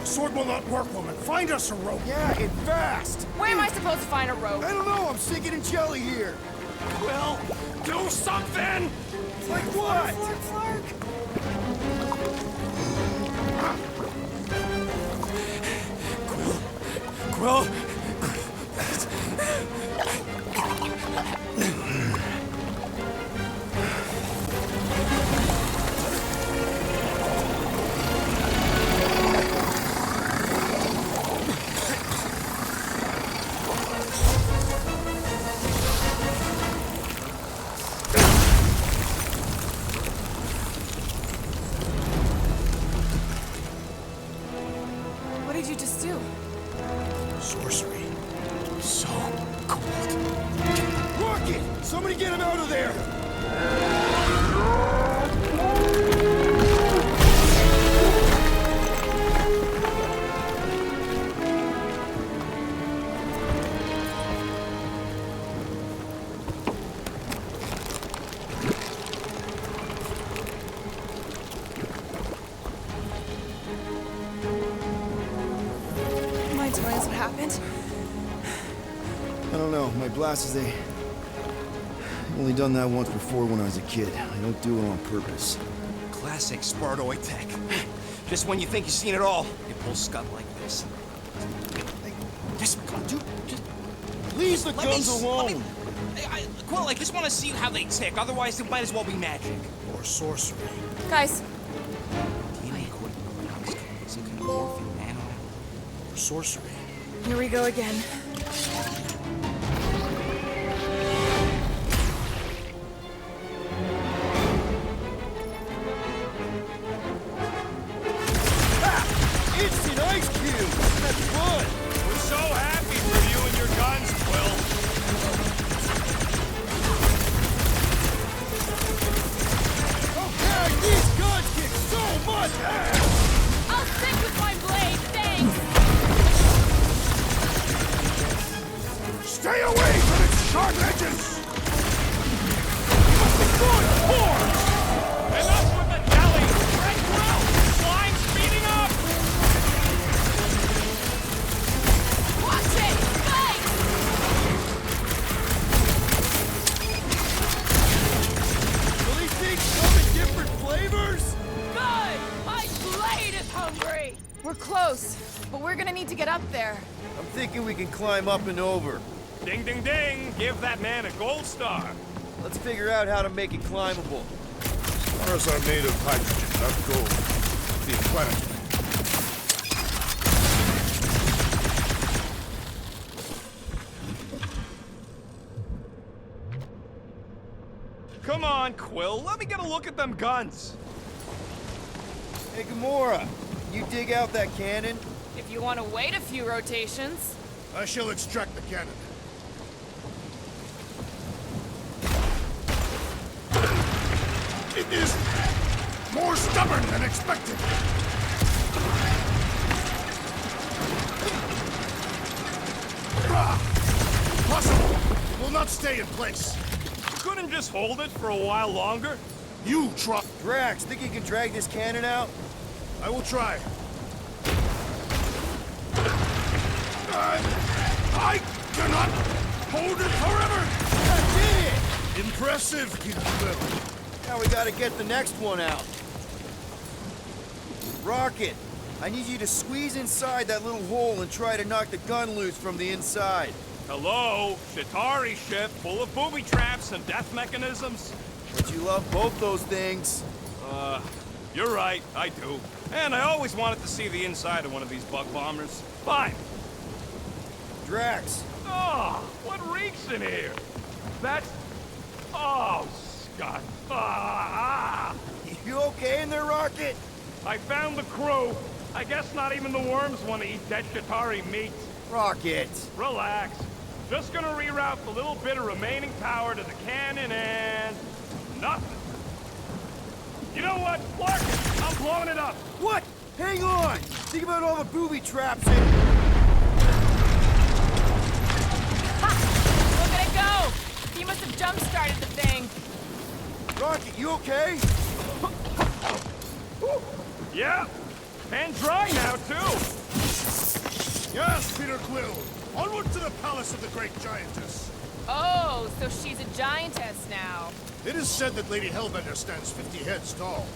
[SPEAKER 7] Sword will not work, woman. Find us a rope.
[SPEAKER 4] Yeah, and fast.
[SPEAKER 5] Where am I supposed to find a rope?
[SPEAKER 4] I don't know, I'm sinking in jelly here.
[SPEAKER 1] Well, do something!
[SPEAKER 4] Like what?
[SPEAKER 1] Quill?
[SPEAKER 5] What did you just do?
[SPEAKER 7] Sorcery. So cold.
[SPEAKER 4] Rocket! Somebody get him out of there!
[SPEAKER 5] Mind telling us what happened?
[SPEAKER 4] I don't know, my blast is only done that once before when I was a kid. I don't do it on purpose.
[SPEAKER 6] Classic Spartoid tech. Just when you think you've seen it all, you pull scud like this.
[SPEAKER 4] Just leave the guns alone!
[SPEAKER 6] Quill, I just want to see how they tick. Otherwise, it might as well be magic.
[SPEAKER 2] Or sorcery.
[SPEAKER 5] Guys,
[SPEAKER 6] DNA code products, some kind of morphine nano.
[SPEAKER 2] Or sorcery.
[SPEAKER 5] here we go again.
[SPEAKER 4] Instant ice cube! That's fun!
[SPEAKER 1] We're so happy for you and your guns, Quill.
[SPEAKER 4] Okay, these guns kick so much ass!
[SPEAKER 5] I'll stick with my blade, thanks!
[SPEAKER 7] Stay away from its sharp edges!
[SPEAKER 1] Good horse! Enough with the jelly! Red Quill! Flying speeding up!
[SPEAKER 5] Watch it! Fight!
[SPEAKER 4] Will these things come in different flavors?
[SPEAKER 5] Good! My blade is hungry! We're close, but we're gonna need to get up there.
[SPEAKER 4] I'm thinking we can climb up and over.
[SPEAKER 1] Ding, ding, ding! Give that man a gold star.
[SPEAKER 4] Let's figure out how to make it climbable.
[SPEAKER 7] Stars are made of hydrogen, not gold. The planet.
[SPEAKER 1] Come on, Quill. Let me get a look at them guns.
[SPEAKER 4] Hey, Gamora, you dig out that cannon?
[SPEAKER 5] If you want to wait a few rotations.
[SPEAKER 7] I shall extract the cannon. It is more stubborn than expected. Impossible! It will not stay in place.
[SPEAKER 1] Couldn't just hold it for a while longer?
[SPEAKER 7] You try.
[SPEAKER 4] Drax, think you can drag this cannon out?
[SPEAKER 7] I will try. I cannot hold it forever!
[SPEAKER 4] I did it!
[SPEAKER 7] Impressive, you will.
[SPEAKER 4] Now we gotta get the next one out. Rocket, I need you to squeeze inside that little hole and try to knock the gun loose from the inside.
[SPEAKER 1] Hello? Shatari ship full of booby traps and death mechanisms?
[SPEAKER 4] But you love both those things.
[SPEAKER 1] You're right, I do. And I always wanted to see the inside of one of these bug bombers. Fine.
[SPEAKER 4] Drax,
[SPEAKER 1] Oh, what reeks in here? That's... Oh, Scott. Ah!
[SPEAKER 4] you okay in there, Rocket?
[SPEAKER 1] I found the crew. I guess not even the worms want to eat dead Shatari meat.
[SPEAKER 4] Rocket.
[SPEAKER 1] Relax. Just gonna reroute the little bit of remaining power to the cannon and... nothing. You know what? Clark it. I'm blowing it up.
[SPEAKER 4] What? Hang on! Think about all the booby traps and...
[SPEAKER 5] Look at it go! He must have jump-started the thing.
[SPEAKER 4] Rocket, you okay?
[SPEAKER 1] Yeah. And dry now, too.
[SPEAKER 7] Yes, Peter Quill. Onward to the palace of the great giantess.
[SPEAKER 5] Oh, so she's a giantess now.
[SPEAKER 7] It is said that Lady Hellbender stands 50 heads tall.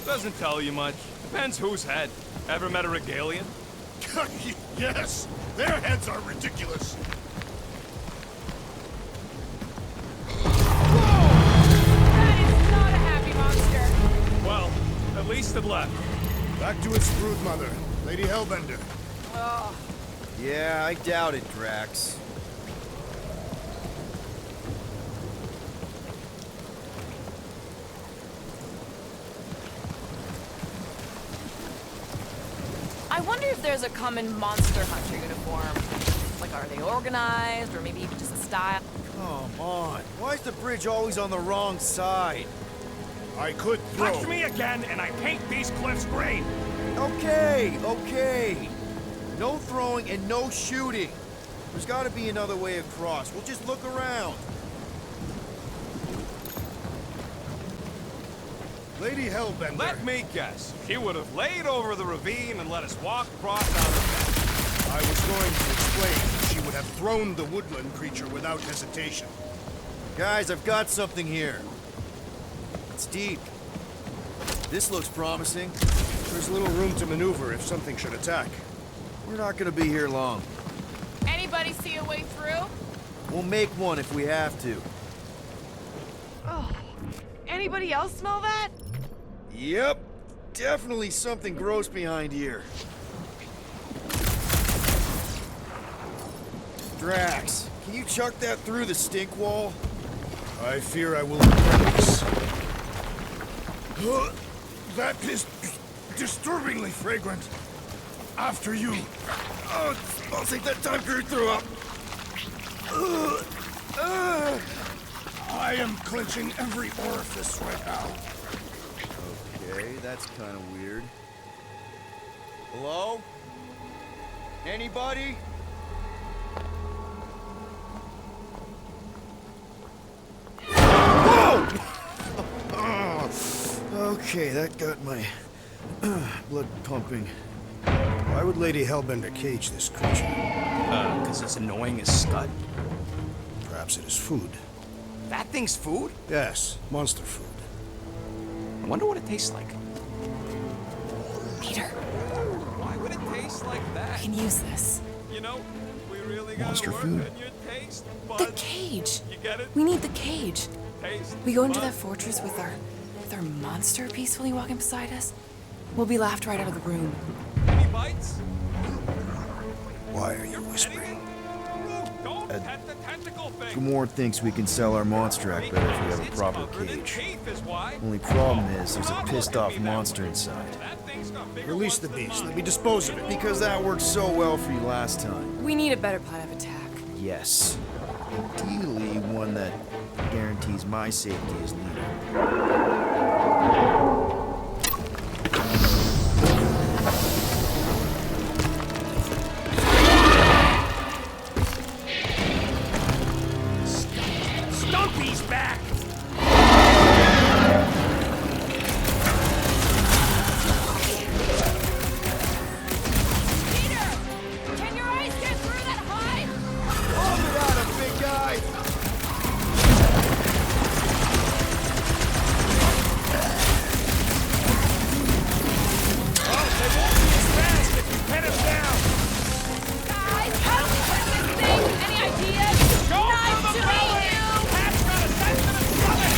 [SPEAKER 1] Doesn't tell you much. Depends whose head. Ever met a regalian?
[SPEAKER 7] Yes, their heads are ridiculous.
[SPEAKER 5] That is not a happy monster.
[SPEAKER 1] Well, at least it left.
[SPEAKER 7] Back to its brood mother, Lady Hellbender.
[SPEAKER 5] Oh,
[SPEAKER 4] Yeah, I doubt it, Drax.
[SPEAKER 5] I wonder if there's a common monster hunter uniform. Like, are they organized, or maybe even just a style?
[SPEAKER 4] Come on. Why is the bridge always on the wrong side?
[SPEAKER 7] I could throw.
[SPEAKER 1] Touch me again, and I paint these cliffs green.
[SPEAKER 4] Okay, okay. No throwing and no shooting. There's gotta be another way across. We'll just look around.
[SPEAKER 7] Lady Hellbender.
[SPEAKER 1] Let me guess. She would have laid over the ravine and let us walk across out of
[SPEAKER 7] I was going to explain. She would have thrown the woodland creature without hesitation.
[SPEAKER 4] Guys, I've got something here. It's deep. This looks promising.
[SPEAKER 7] There's little room to maneuver if something should attack.
[SPEAKER 4] We're not gonna be here long.
[SPEAKER 5] Anybody see a way through?
[SPEAKER 4] We'll make one if we have to.
[SPEAKER 5] Oh, anybody else smell that?
[SPEAKER 4] Yep. Definitely something gross behind here. Drax, can you chuck that through the stink wall?
[SPEAKER 7] I fear I will regret this. That is disturbingly fragrant. After you.
[SPEAKER 4] Oh, it smells like that time Groot threw up.
[SPEAKER 7] I am clenching every orifice right now.
[SPEAKER 4] Okay, that's kind of weird. Hello? Anybody? Whoa! Okay, that got my blood pumping.
[SPEAKER 2] Why would Lady Hellbender cage this creature?
[SPEAKER 6] Because it's annoying as scud.
[SPEAKER 2] Perhaps it is food.
[SPEAKER 6] That thing's food?
[SPEAKER 2] Yes, monster food.
[SPEAKER 6] I wonder what it tastes like.
[SPEAKER 5] Peter,
[SPEAKER 1] Why would it taste like
[SPEAKER 5] I
[SPEAKER 1] that?
[SPEAKER 5] can use this.
[SPEAKER 1] You know, we really gotta
[SPEAKER 4] Monster
[SPEAKER 1] work
[SPEAKER 4] food.
[SPEAKER 1] on your taste
[SPEAKER 5] The
[SPEAKER 1] buds.
[SPEAKER 5] cage.
[SPEAKER 1] You get it?
[SPEAKER 5] We need the cage.
[SPEAKER 1] Taste
[SPEAKER 5] We go into
[SPEAKER 1] buds.
[SPEAKER 5] that fortress with our monster peacefully walking beside us. We'll be laughed right out of the room.
[SPEAKER 1] Any bites?
[SPEAKER 2] Why are you whispering?
[SPEAKER 1] Ooh, don't pet the tentacle thing.
[SPEAKER 4] Gamorrean thinks we can sell our monster act better if we have a
[SPEAKER 1] It's
[SPEAKER 4] proper
[SPEAKER 1] covered in
[SPEAKER 4] cage.
[SPEAKER 1] teeth is why.
[SPEAKER 4] Only problem is there's a
[SPEAKER 1] Stop
[SPEAKER 4] pissed
[SPEAKER 1] looking
[SPEAKER 4] off
[SPEAKER 1] at me that
[SPEAKER 4] monster
[SPEAKER 1] way.
[SPEAKER 4] inside.
[SPEAKER 1] That thing's got bigger
[SPEAKER 2] Release the
[SPEAKER 1] ones than
[SPEAKER 2] beast.
[SPEAKER 1] mine.
[SPEAKER 2] Let me dispose of it.
[SPEAKER 4] Because that worked so well for you last time.
[SPEAKER 5] We need a better plan of attack.
[SPEAKER 4] Yes. Ideally, one that guarantees my safety as leader.
[SPEAKER 1] Stumpy's back!
[SPEAKER 5] Peter! Can your eyes get through that hide?
[SPEAKER 4] Hold it out, a big guy!
[SPEAKER 1] Oh, they won't be as fast if you pin him down!
[SPEAKER 5] Guys, how do we win this thing? Any ideas?
[SPEAKER 1] Go
[SPEAKER 5] Nice
[SPEAKER 1] for the
[SPEAKER 5] to
[SPEAKER 1] belly!
[SPEAKER 5] meet you!
[SPEAKER 1] Pat's got a sentiment coming!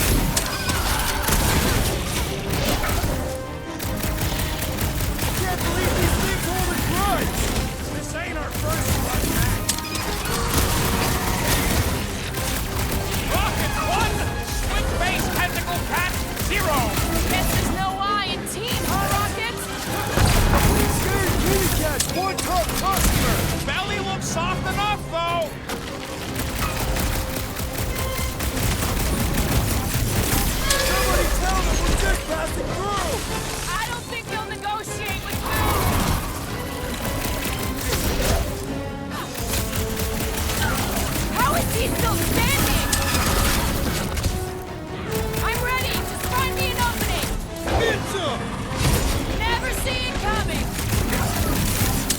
[SPEAKER 4] Can't believe these things hold a grudge!
[SPEAKER 1] This ain't our first blood match! Rocket 1! Switch base tentacle cat 0!
[SPEAKER 5] Guess there's no I in team, huh, Rocket?
[SPEAKER 4] Scared kitty cats, one tough customer!
[SPEAKER 1] Belly looks soft enough, though!
[SPEAKER 4] Somebody tell them we're just passing through!
[SPEAKER 5] I don't think they'll negotiate with you. How is he still standing? I'm ready. Just find me an opening.
[SPEAKER 4] Get some!
[SPEAKER 5] Never see it coming.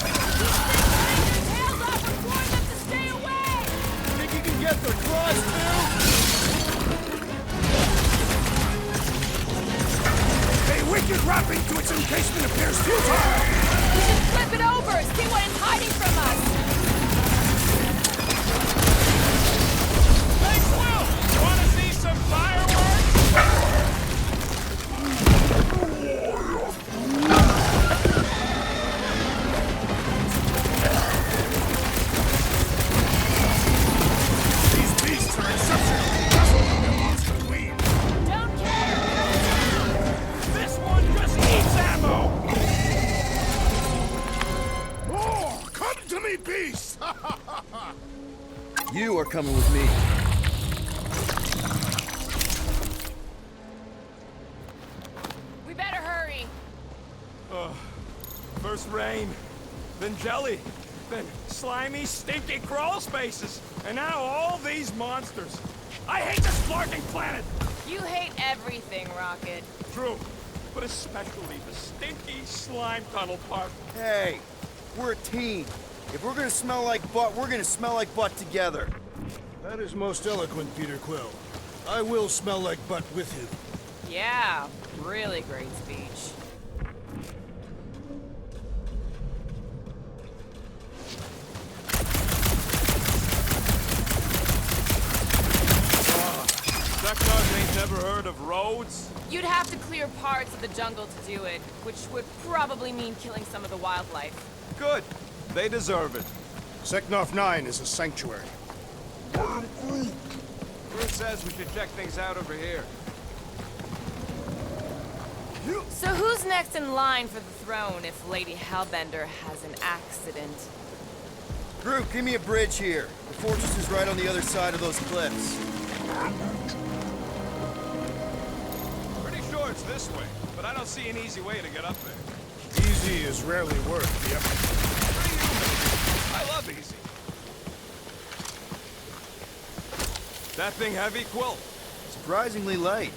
[SPEAKER 5] These things take their tails off and warn them to stay away.
[SPEAKER 4] Think you can get their claws through?
[SPEAKER 7] A wicked wrapping to its encasement appears futile!
[SPEAKER 5] We should flip it over. See what it's hiding from us.
[SPEAKER 1] Hey, Quill! Wanna see some fireworks?
[SPEAKER 7] These beasts are exceptionally puzzled on their monster queen.
[SPEAKER 5] Don't care.
[SPEAKER 1] This one just eats ammo!
[SPEAKER 7] Oh, come to me, beast!
[SPEAKER 4] You are coming with me.
[SPEAKER 5] We better hurry.
[SPEAKER 1] First rain, then jelly, then slimy, stinky crawl spaces, and now all these monsters. I hate this flarking planet!
[SPEAKER 5] You hate everything, Rocket.
[SPEAKER 1] True, but especially the stinky slime tunnel part.
[SPEAKER 4] Hey, we're a team. If we're gonna smell like butt, we're gonna smell like butt together.
[SPEAKER 2] That is most eloquent, Peter Quill. I will smell like butt with you.
[SPEAKER 5] Yeah, really great speech.
[SPEAKER 1] Sektars ain't never heard of roads?
[SPEAKER 5] You'd have to clear parts of the jungle to do it, which would probably mean killing some of the wildlife.
[SPEAKER 1] Good. They deserve it.
[SPEAKER 7] Seknarf 9 is a sanctuary.
[SPEAKER 1] Groot says we should check things out over here.
[SPEAKER 5] So who's next in line for the throne if Lady Hellbender has an accident?
[SPEAKER 4] Groot, give me a bridge here. The fortress is right on the other side of those cliffs.
[SPEAKER 1] Pretty sure it's this way, but I don't see an easy way to get up there.
[SPEAKER 7] Easy is rarely worth the effort.
[SPEAKER 1] Pretty human. I love easy. That thing heavy, Quill?
[SPEAKER 4] Surprisingly light.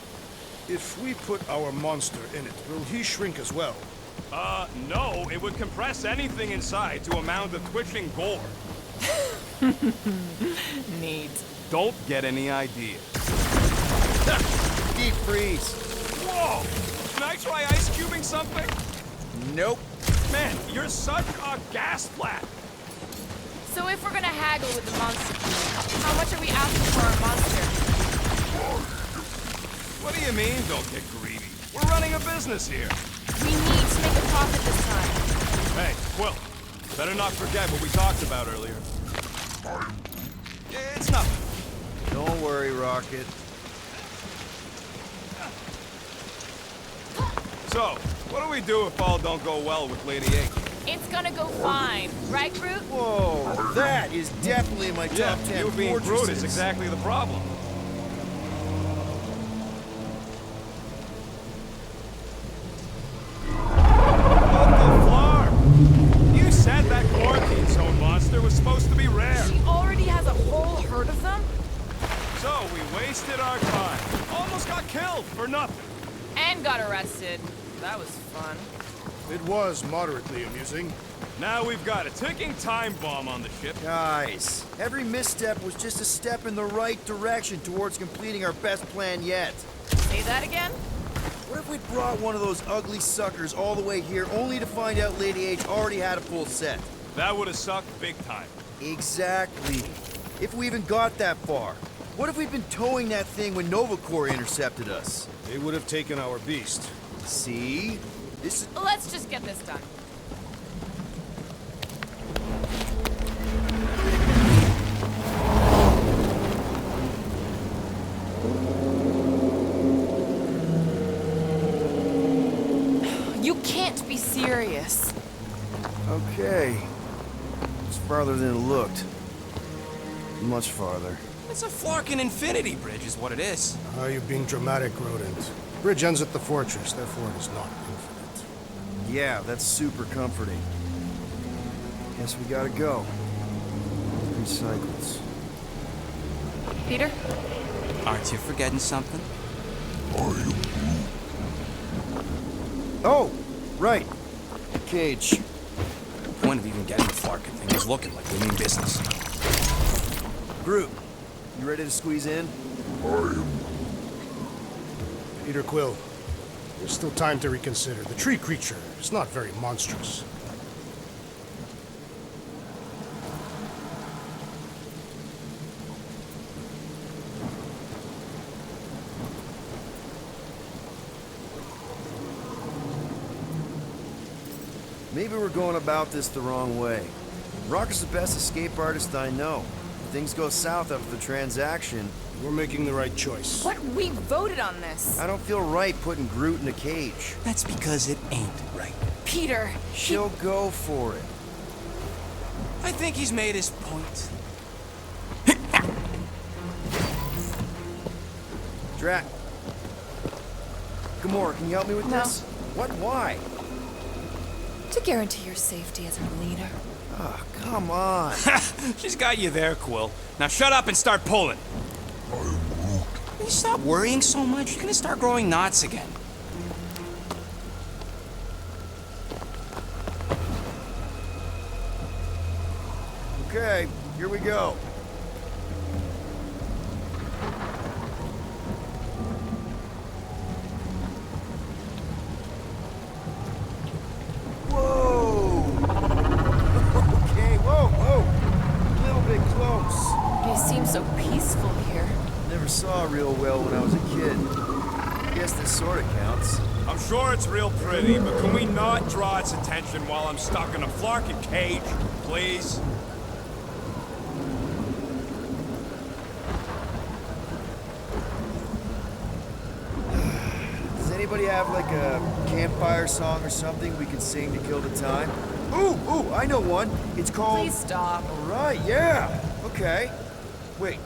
[SPEAKER 7] If we put our monster in it, will he shrink as well?
[SPEAKER 1] No. It would compress anything inside to a mound of twitching gore.
[SPEAKER 5] Neat.
[SPEAKER 1] Don't get any ideas.
[SPEAKER 4] Deep freeze.
[SPEAKER 1] Whoa! Can I try ice cubing something?
[SPEAKER 4] Nope.
[SPEAKER 1] Man, you're such a gas flat.
[SPEAKER 5] So if we're gonna haggle with the monster, how much are we asking for our monster?
[SPEAKER 1] What do you mean, don't get greedy? We're running a business here.
[SPEAKER 5] We need to make a profit this time.
[SPEAKER 1] Hey, Quill, better not forget what we talked about earlier. It's nothing.
[SPEAKER 4] Don't worry, Rocket.
[SPEAKER 1] So, what do we do if all don't go well with Lady H?
[SPEAKER 5] It's gonna go fine, right, Groot?
[SPEAKER 4] Whoa, that is definitely in my top 10
[SPEAKER 1] you being
[SPEAKER 4] fortresses.
[SPEAKER 1] Groot is exactly the problem. You said that quarantine zone monster was supposed to be rare.
[SPEAKER 5] She already has a whole herd of them?
[SPEAKER 1] So we wasted our time. Almost got killed for nothing.
[SPEAKER 5] And got arrested. That was fun.
[SPEAKER 7] It was moderately amusing.
[SPEAKER 1] Now we've got a ticking time bomb on the ship.
[SPEAKER 4] Guys, every misstep was just a step in the right direction towards completing our best plan yet.
[SPEAKER 5] Say that again?
[SPEAKER 4] What if we brought one of those ugly suckers all the way here only to find out Lady H already had a full set?
[SPEAKER 1] That would have sucked big time.
[SPEAKER 4] Exactly. If we even got that far. What if we'd been towing that thing when Nova Corps intercepted us?
[SPEAKER 7] They would have taken our beast.
[SPEAKER 4] See? This is...
[SPEAKER 5] Let's just get this done. You can't be serious.
[SPEAKER 4] Okay. It's farther than it looked. Much farther.
[SPEAKER 6] It's a flarkin' infinity bridge is what it is.
[SPEAKER 7] Are you being dramatic, Rodent? Bridge ends at the fortress, therefore it is not infinite.
[SPEAKER 4] Yeah, that's super comforting. Guess we gotta go. 3 cycles.
[SPEAKER 5] Peter?
[SPEAKER 6] Aren't you forgetting something?
[SPEAKER 4] Oh, right. Cage.
[SPEAKER 6] The point of even getting the flarkin' thing is looking like we mean business.
[SPEAKER 4] Groot, you ready to squeeze in?
[SPEAKER 7] Peter Quill, there's still time to reconsider. The tree creature is not very monstrous.
[SPEAKER 4] Maybe we're going about this the wrong way. Rocket's the best escape artist I know. If things go south after the transaction,
[SPEAKER 7] We're making the right choice.
[SPEAKER 5] But we voted on this.
[SPEAKER 4] I don't feel right putting Groot in a cage.
[SPEAKER 6] That's because it ain't right.
[SPEAKER 5] Peter,
[SPEAKER 4] She'll go for it.
[SPEAKER 6] I think he's made his point.
[SPEAKER 4] Drat. Gamora, can you help me with
[SPEAKER 5] No.
[SPEAKER 4] this? What? Why?
[SPEAKER 5] to guarantee your safety as a leader.
[SPEAKER 4] Ah, come on.
[SPEAKER 6] She's got you there, Quill. Now shut up and start pulling. Will you stop worrying so much? You're gonna start growing knots again.
[SPEAKER 4] Okay, here we go. Whoa! Okay, whoa! A little bit close.
[SPEAKER 5] You seem so peaceful here.
[SPEAKER 4] Never saw real well when I was this sort of counts.
[SPEAKER 1] I'm sure it's real pretty, but can we not draw its attention while I'm stuck in a flarkin' cage, please?
[SPEAKER 4] Does anybody have like a campfire song or something we can sing to kill the time? Ooh, I know one. It's called...
[SPEAKER 5] Please stop.
[SPEAKER 4] All right, yeah. Okay. Wait,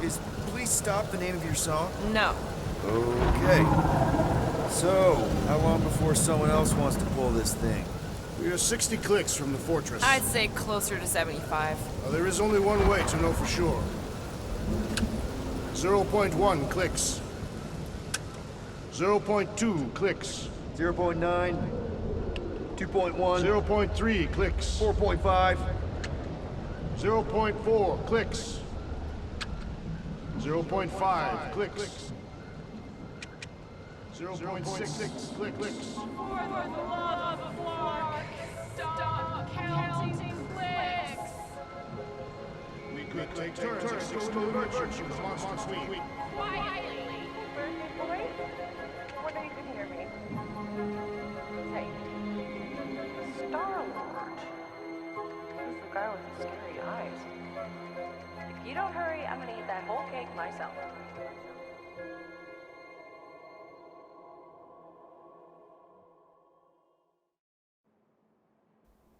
[SPEAKER 4] is Please Stop the name of your song?
[SPEAKER 5] No.
[SPEAKER 4] Okay. So, how long before someone else wants to pull this thing?
[SPEAKER 7] We are 60 clicks from the fortress.
[SPEAKER 5] I'd say closer to 75.
[SPEAKER 7] There is only one way to know for sure. 0.1 clicks. 0.2 clicks.
[SPEAKER 4] 0.9, 2.1,
[SPEAKER 7] 0.3 clicks.
[SPEAKER 4] 4.5.
[SPEAKER 7] 0.4 clicks. 0.5 clicks. 0.6 clicks. We could take turns exploring the merchant she was monster queen.
[SPEAKER 8] Wonder you can hear me. Hey, Star-Lord. Who's the guy with the scary eyes? If you don't hurry, I'm gonna eat that whole cake myself.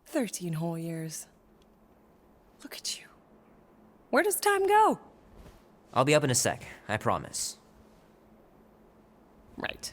[SPEAKER 5] "13 whole years. Look at you. Where does time go?"
[SPEAKER 9] I'll be up in a sec, I promise.
[SPEAKER 5] Right.